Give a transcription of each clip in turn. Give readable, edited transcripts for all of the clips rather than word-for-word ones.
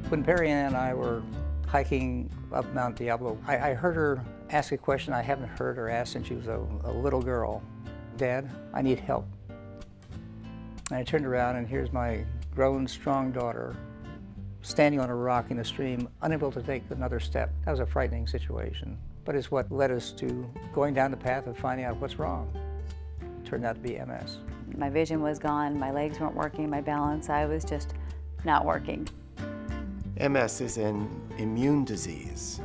When Perry Ann and I were hiking up Mount Diablo, I heard her ask a question I haven't heard her ask since she was a little girl. Dad, I need help. And I turned around and here's my grown, strong daughter standing on a rock in the stream, unable to take another step. That was a frightening situation, but it's what led us to going down the path of finding out what's wrong. It turned out to be MS. My vision was gone, my legs weren't working, my balance, I was just not working. MS is an immune disease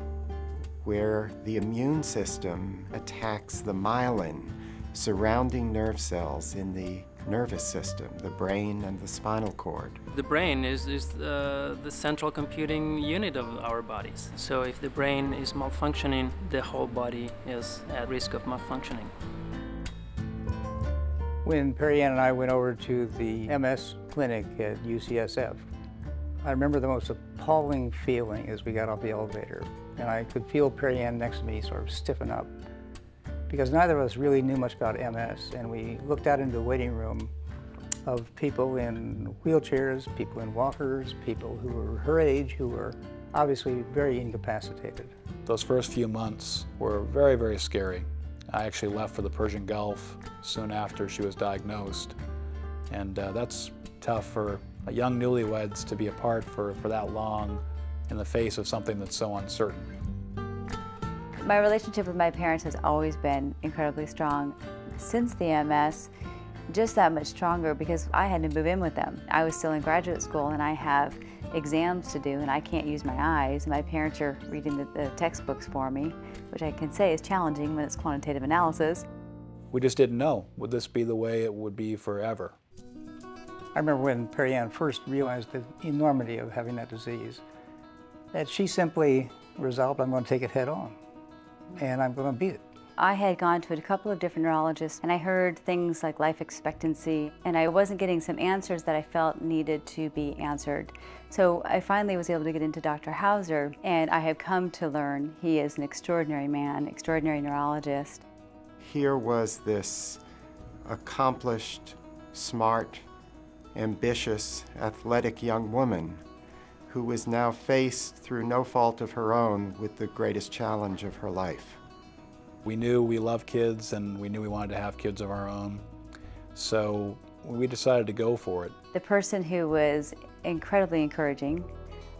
where the immune system attacks the myelin surrounding nerve cells in the nervous system, the brain and the spinal cord. The brain is the central computing unit of our bodies. So if the brain is malfunctioning, the whole body is at risk of malfunctioning. When Perry Ann and I went over to the MS clinic at UCSF, I remember the most appalling feeling as we got off the elevator, and I could feel Perry Ann next to me sort of stiffen up, because neither of us really knew much about MS, and we looked out into the waiting room of people in wheelchairs, people in walkers, people who were her age, who were obviously very incapacitated. Those first few months were very, very scary. I actually left for the Persian Gulf soon after she was diagnosed, and that's tough for young newlyweds to be apart for that long in the face of something that's so uncertain. My relationship with my parents has always been incredibly strong. Since the MS, just that much stronger because I had to move in with them. I was still in graduate school and I have exams to do and I can't use my eyes. My parents are reading the textbooks for me, which I can say is challenging when it's quantitative analysis. We just didn't know, would this be the way it would be forever? I remember when Perry Ann first realized the enormity of having that disease, that she simply resolved, I'm going to take it head on, and I'm going to beat it. I had gone to a couple of different neurologists, and I heard things like life expectancy, and I wasn't getting some answers that I felt needed to be answered. So I finally was able to get into Dr. Hauser, and I have come to learn he is an extraordinary man, extraordinary neurologist. Here was this accomplished, smart, ambitious, athletic young woman who was now faced, through no fault of her own, with the greatest challenge of her life. We knew we loved kids and we knew we wanted to have kids of our own, so we decided to go for it. The person who was incredibly encouraging,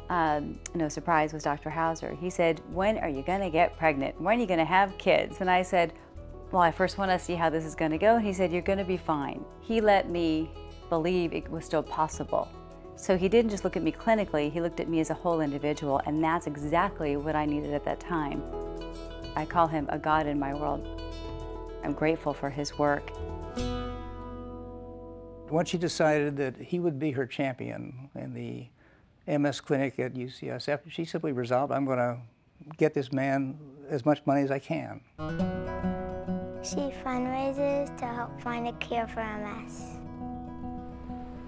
no surprise, was Dr. Hauser. He said, when are you going to get pregnant? When are you going to have kids? And I said, well, I first want to see how this is going to go. And he said, you're going to be fine. He let me believe it was still possible. So he didn't just look at me clinically, he looked at me as a whole individual, and that's exactly what I needed at that time. I call him a god in my world. I'm grateful for his work. Once she decided that he would be her champion in the MS clinic at UCSF, she simply resolved, I'm going to get this man as much money as I can. She fundraises to help find a cure for MS.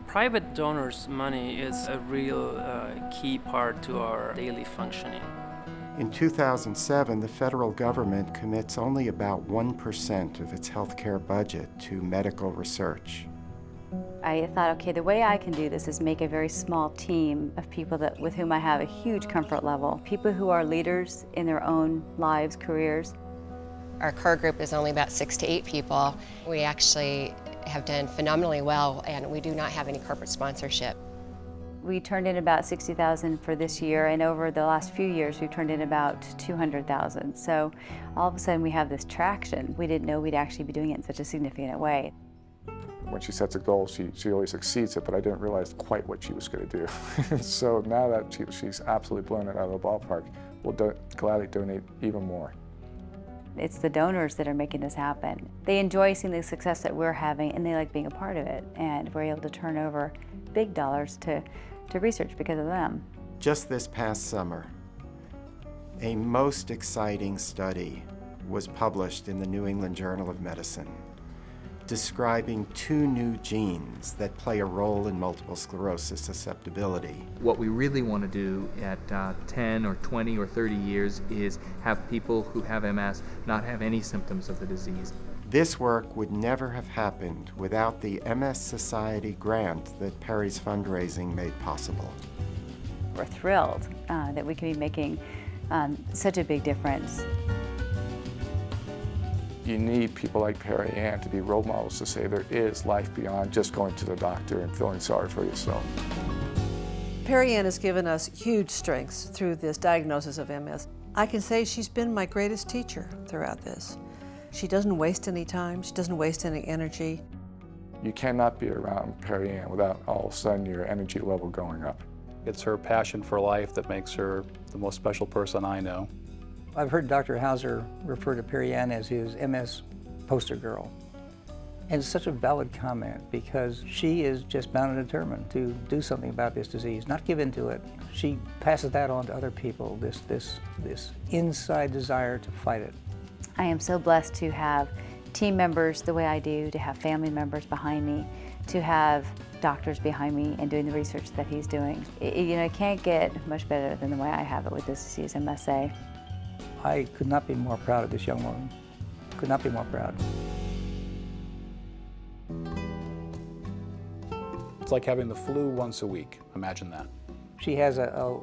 Private donors' money is a real key part to our daily functioning. In 2007, the federal government commits only about 1% of its healthcare budget to medical research. I thought, okay, the way I can do this is make a very small team of people with whom I have a huge comfort level, people who are leaders in their own lives, careers. Our core group is only about 6 to 8 people. We actually have done phenomenally well, and we do not have any corporate sponsorship. We turned in about $60,000 for this year, and over the last few years we've turned in about $200,000. So all of a sudden we have this traction. We didn't know we'd actually be doing it in such a significant way. When she sets a goal, she always exceeds it, but I didn't realize quite what she was going to do. So now that she's absolutely blown it out of the ballpark, we'll gladly donate even more. It's the donors that are making this happen. They enjoy seeing the success that we're having, and they like being a part of it. And we're able to turn over big dollars to research because of them. Just this past summer, a most exciting study was published in the New England Journal of Medicine, describing 2 new genes that play a role in multiple sclerosis susceptibility. What we really want to do at 10 or 20 or 30 years is have people who have MS not have any symptoms of the disease. This work would never have happened without the MS Society grant that Perry's fundraising made possible. we're thrilled that we can be making such a big difference. You need people like Perry Ann to be role models to say there is life beyond just going to the doctor and feeling sorry for yourself. Perry Ann has given us huge strengths through this diagnosis of MS. I can say she's been my greatest teacher throughout this. She doesn't waste any time, she doesn't waste any energy. You cannot be around Perry Ann without all of a sudden your energy level going up. It's her passion for life that makes her the most special person I know. I've heard Dr. Hauser refer to Perry Ann as his MS poster girl. And it's such a valid comment because she is just bound and determined to do something about this disease, not give in to it. She passes that on to other people, this inside desire to fight it. I am so blessed to have team members the way I do, to have family members behind me, to have doctors behind me and doing the research that he's doing. It can't get much better than the way I have it with this disease, I must say. I could not be more proud of this young woman. Could not be more proud. It's like having the flu once a week. Imagine that. She has a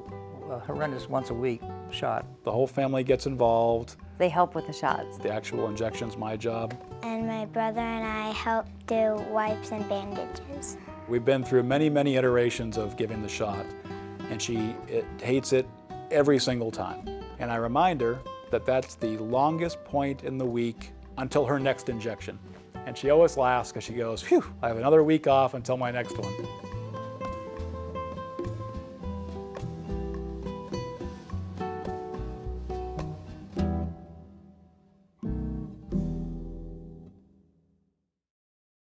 horrendous once a week shot. The whole family gets involved. They help with the shots. The actual injection's my job. And my brother and I help do wipes and bandages. We've been through many, many iterations of giving the shot, and she hates it every single time. And I remind her that that's the longest point in the week until her next injection. And she always laughs because she goes, phew, I have another week off until my next one.